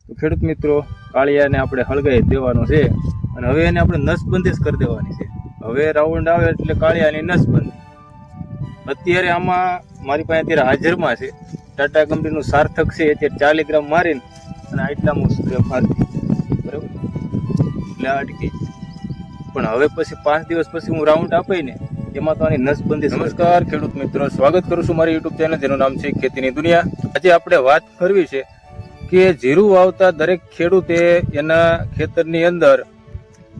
તો ખેડૂત મિત્રો, કાળિયાને આપણે હળગાઈ દેવાનો છે અને હવે એને આપણે નસબંધી જ કરી દેવાની છે. હવે રાઉન્ડ આવે એટલે કાળિયાની નસબંધી. અત્યારે આમાં મારી પાસે અત્યારે હાજરમાં છે ટાટા કંપનીનું સાર્થક છે. અત્યારે 40 ગ્રામ મારીને અને આટલામાં સ્પ્રે મારી બરાબર એટલે આ અટકી. પણ હવે પછી 5 દિવસ પછી હું રાઉન્ડ આપીને એમાં તો આની નસબંધી. નમસ્કાર ખેડૂત મિત્રો, સ્વાગત કરું છું મારી યુટ્યુબ ચેનલ જેનું નામ છે ખેતીની દુનિયા. આજે આપણે વાત કરવી છે કે જીરું વાવતા દરેક ખેડૂતે એના ખેતરની અંદર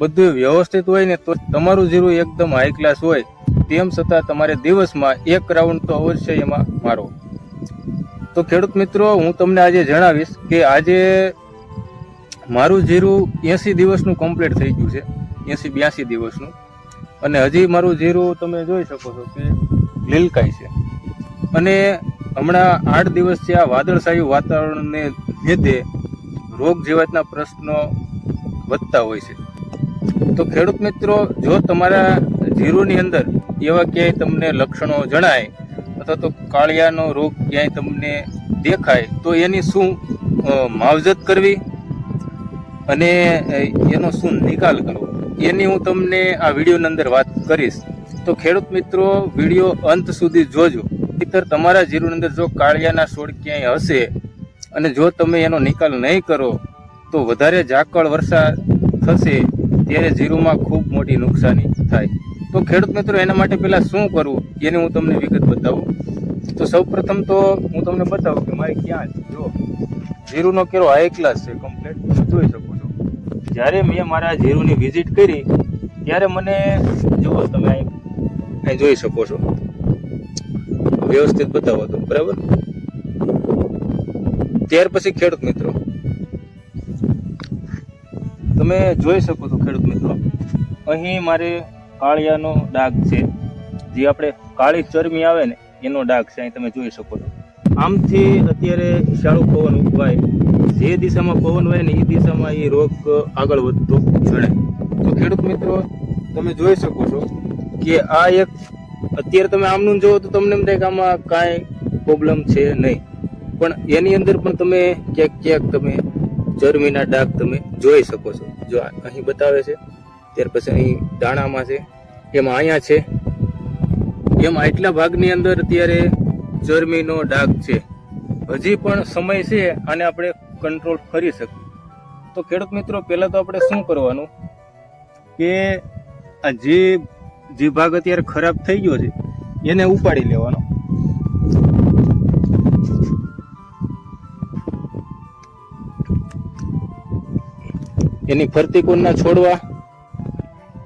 બધું વ્યવસ્થિત હોય ને તો તમારું જીરું એકદમ હાઈ ક્લાસ હોય, તેમ છતાં તમારે દિવસમાં 1 રાઉન્ડ તો અવશ્ય એમાં મારો. તો ખેડૂત મિત્રો, હું તમને આજે જણાવીશ કે આજે મારું જીરું 80 દિવસનું કમ્પ્લીટ થઈ ગયું છે, 80-82 દિવસનું, અને હજી મારું જીરું તમે જોઈ શકો છો કે લીલકાય છે. અને હમણાં 8 દિવસથી આ વાદળછાયું વાતાવરણને લીધે રોગ જીવાતના પ્રશ્નો વધતા હોય છે. તો ખેડૂત મિત્રો, જો તમારા જીરુની અંદર એવા ક્યાંય તમને લક્ષણો જણાય અથવા તો કાળિયાનો રોગ ક્યાંય તમને દેખાય તો એની શું માવજત કરવી અને એનો શું નિકાલ કરવો એની હું તમને આ વિડીયોની અંદર વાત કરીશ. તો ખેડૂત મિત્રો, વિડીયો અંત સુધી જોજો. નહીંતર તમારા જીરુની અંદર જો કાળિયાના છોડ ક્યાંય હશે અને જો તમે એનો નિકાલ નહીં કરો તો વધારે ઝાકળ વર્ષા થશે ત્યારે જીરુમાં ખૂબ મોટી નુકસાની થાય. તો ખેડૂત મિત્રો, એના માટે પહેલાં શું કરવું એની હું તમને વિગત બતાવું. તો સૌપ્રથમ તો હું તમને બતાવું કે મારે ક્યાં છે. જો જીરુનો કેરો હાઈ ક્લાસ છે, કમ્પ્લીટ જોઈ શકો છો. જ્યારે મેં મારા જીરુની વિઝિટ કરી ત્યારે મને જુઓ તમે અહીં જોઈ શકો છો, વ્યવસ્થિત બતાવો તો બરાબર. ત્યાર પછી ખેડૂત મિત્રો તમે જોઈ શકો છો, ખેડૂત મિત્રો અહીં મારે કાળિયાનો ડાઘ છે, જે આપણે કાળી ચરમી આવે ને એનો ડાઘ છે. અહીં તમે જોઈ શકો છો. આમથી અત્યારે શાળું પવન ઉગવાય, જે દિશામાં પવન હોય ને એ દિશામાં એ રોગ આગળ વધતો જણાય. તો ખેડૂત મિત્રો તમે જોઈ શકો છો કે આ એક અત્યારે તમે આમનું જુઓ તો તમને એમ થાય કે આમાં કાંઈ પ્રોબ્લેમ છે નહીં, પણ એની અંદર પણ તમે ક્યાંક તમે ચરમીના ડાઘ તમે જોઈ શકો છો. જો અહીં બતાવે છે, ત્યાર પછી અહીં દાણામાં છે, એમાં અહીંયા છે, એમ આટલા ભાગની અંદર અત્યારે ચરમીનો ડાઘ છે. હજી પણ સમય છે આને આપણે કંટ્રોલ કરી શકીએ. તો ખેડૂત મિત્રો, પહેલાં તો આપણે શું કરવાનું કે આ જે ભાગ અત્યારે ખરાબ થઈ ગયો છે એને ઉપાડી લેવાનો. એની ફરતી કોરના છોડવા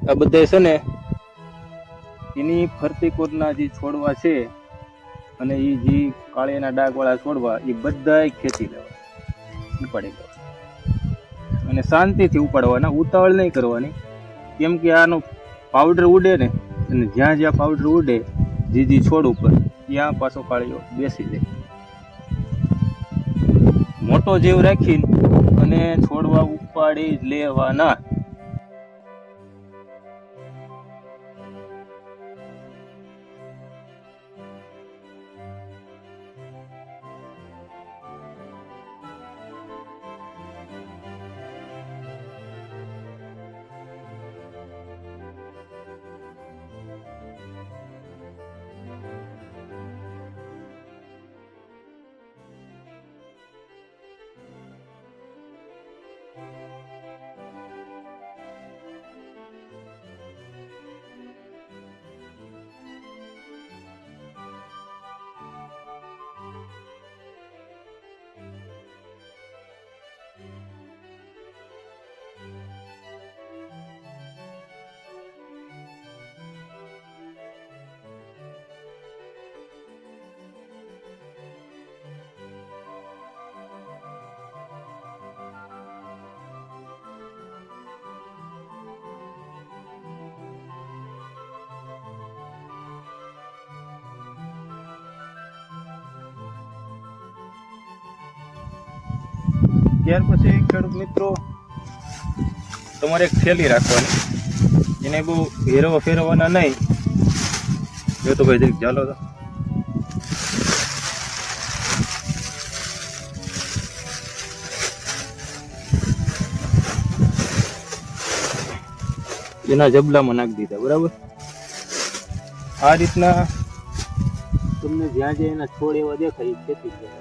આ બધા છે ને, એની ફરતી કોરના જે છોડવા છે અને એ જે કાળિયાના ડાઘવાળા છોડવા એ બધા ખેંચી લેવા, ઉપાડી લેવા અને શાંતિથી ઉપાડવાના, ઉતાવળ નહીં કરવાની. કેમ કે આનો પાવડર ઉડે ને, અને જ્યાં જ્યાં પાવડર ઉડે જે છોડ ઉપર ત્યાં પાછો કાળિયો બેસી જાય. મોટો જીવ રાખીને અને છોડવા ઉપાડી લેવાના. ત્યાર પછી ખેડૂત મિત્રો તમારે એક થેલી રાખવાની, એને બહુ ફેરવવાના નહીં. જો તો ભાઈ જરીક ચાલો તો એના જબલામાં નાખી દીધા. બરાબર, આ રીતના તમને જ્યાં જ્યાં એના છોડ એવા દેખાય એ ખેતી કરવાની.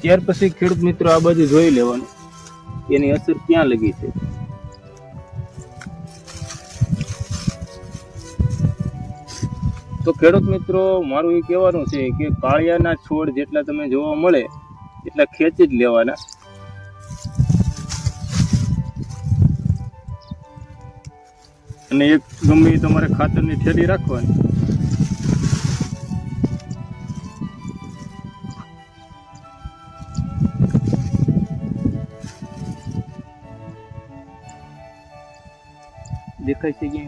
ત્યાર પછી ખેડૂત મિત્રો આ બાજુ જોઈ લેવાનું એની અસર ક્યાં લગી છે. તો ખેડૂત મિત્રો મારું એ કહેવાનું છે કે કાળિયાના છોડ જેટલા તમે જોવા મળે એટલા ખેંચી જ લેવાના. અને એક ગમે તમારે ખાતરની થેલી રાખવાની. દેખાય છે કે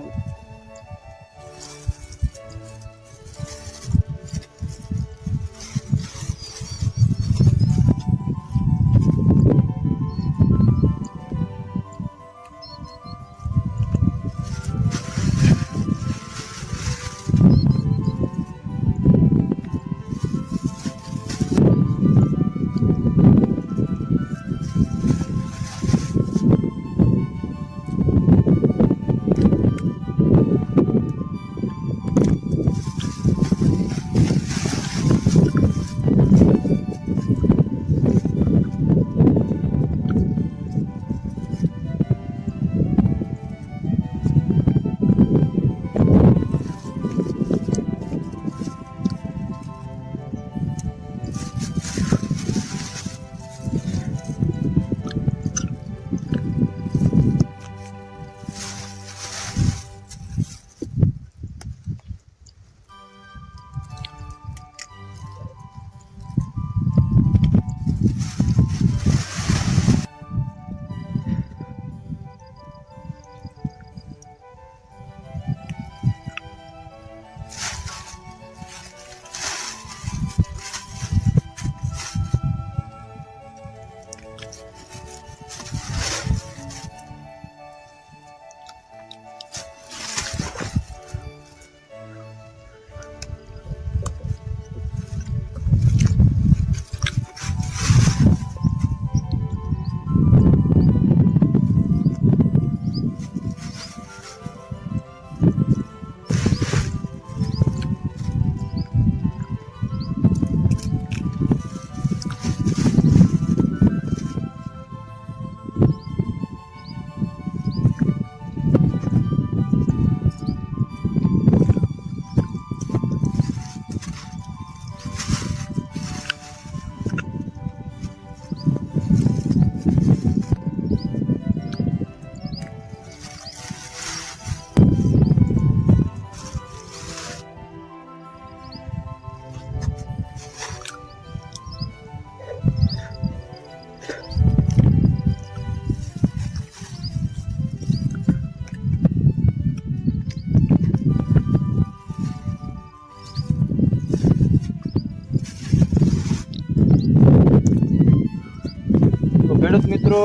ખેડૂત મિત્રો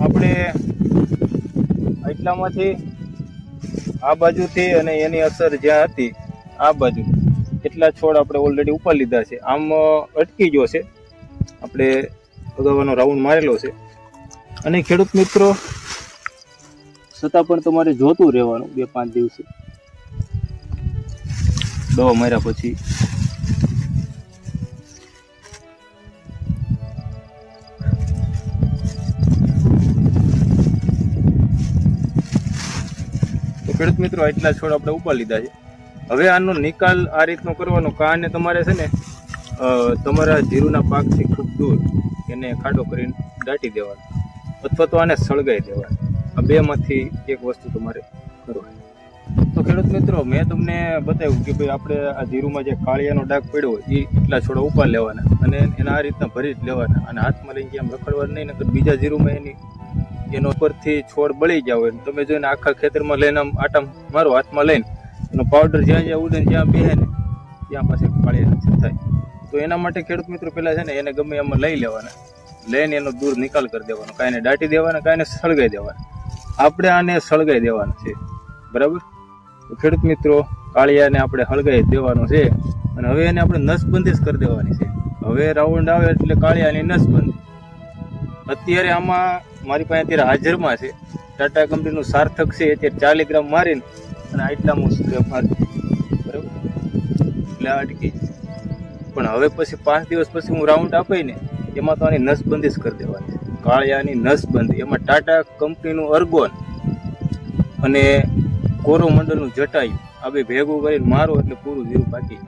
આપણે એટલામાંથી આ બાજુથી અને એની અસર જ્યાં હતી આ બાજુ એટલા છોડ આપણે ઓલરેડી ઉપાડી લીધા છે. આમ અટકી ગયો છે, આપણે અગાઉનો રાઉન્ડ મારેલો છે. અને ખેડૂત મિત્રો છતાં પણ તમારે જોતું રહેવાનું 2-5 દિવસે દવા માર્યા પછી. ખેડૂત મિત્રો એટલા છોડ આપણે ઉપાડી લીધા છે. હવે આનો નિકાલ આ રીતનો કરવાનો કારણે તમારે છે ને તમારા જીરુના પાકથી ખૂબ દૂર એને ખાડો કરીને દાટી દેવાનો અથવા તો આને સળગાઈ દેવાનો. આ બેમાંથી એક વસ્તુ તમારે કરવાની. તો ખેડૂત મિત્રો મેં તમને બતાવ્યું કે ભાઈ આપણે આ જીરુમાં જે કાળિયાનો ડાઘ પડ્યો હોય એ એટલા છોડા ઉપાડી લેવાના અને એના આ રીતના ભરી જ લેવાના અને હાથમાં લઈને જેમ રખડવાનું નહીં, નકર બીજા જીરુમાં એનો ઉપરથી છોડ બળી ગયા હોય તમે જોઈને આખા ખેતરમાં લઈને આમ આટા મારો હાથમાં લઈને એનો પાવડર જ્યાં જ્યાં ઉડે જ્યાં બેહે ને ત્યાં પાસે કાળિયા થાય. તો એના માટે ખેડૂત મિત્રો પહેલાં છે ને એને ગમે એમાં લઈ લેવાના, લઈને એનો દૂર નિકાલ કરી દેવાનો, કાંઈને દાટી દેવાના, કાંઈને સળગાઈ દેવાના. આપણે આને સળગાઈ દેવાના છે, બરાબર. તો ખેડૂત મિત્રો કાળિયાને આપણે હળગાઈ દેવાનો છે અને હવે એને આપણે નસબંધી જ કરી દેવાની છે. હવે રાઉન્ડ આવે એટલે કાળિયાની નસબંધી. અત્યારે આમાં મારી પાસે અત્યારે હાજરમાં છે ટાટા કંપનીનું સાર્થક છે, અત્યારે 40 ગ્રામ મારીને અને આટલામાં સ્પ્રે મારી, બરાબર, એટલે આ અટકી. પણ હવે પછી 5 દિવસ પછી હું રાઉન્ડ આપીને એમાં તો આની નસબંધી જ કરી દેવાની છે, કાળિયાની નસબંધી. એમાં ટાટા કંપનીનું અર્ગોન અને કોરોમંડળનું જટાયુ આ બે ભેગું કરીને મારો એટલે પૂરું જીરું પાકી.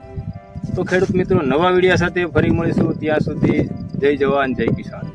તો ખેડૂત મિત્રો નવા વિડીયા સાથે ફરી મળીશું, ત્યાં સુધી જય જવાન જય કિસાન.